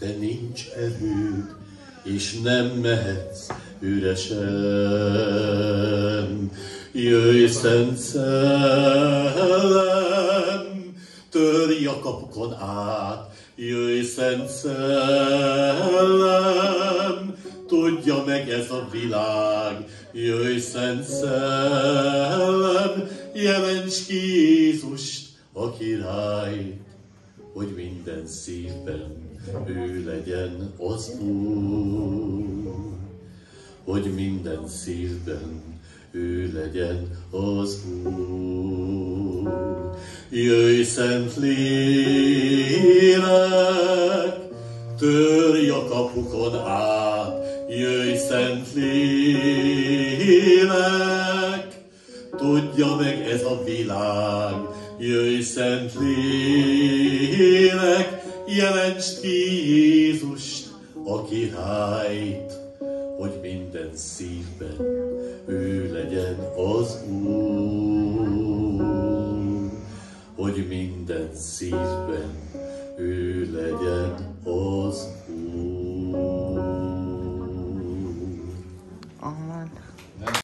de nincs erőd, és nem mehetsz üresen. Jöjj, Szent Szellem, törj a kapukon át, jöjj, Szent Szellem, tudja meg ez a világ, jöjj, Szent Szellem, jelentsd ki Jézust, a királyt, hogy minden szívben ő legyen az Úr, hogy minden szívben ő legyen az Úr. Jöjj, Szent Lélek, törj a kapukon át, jöjj, Szent Lélek, tudja meg ez a világ, jöjj, Szent Lélek, jelentsd ki Jézust, a királyt, hogy minden szívben ő legyen az Úr, hogy minden szívben ő legyen az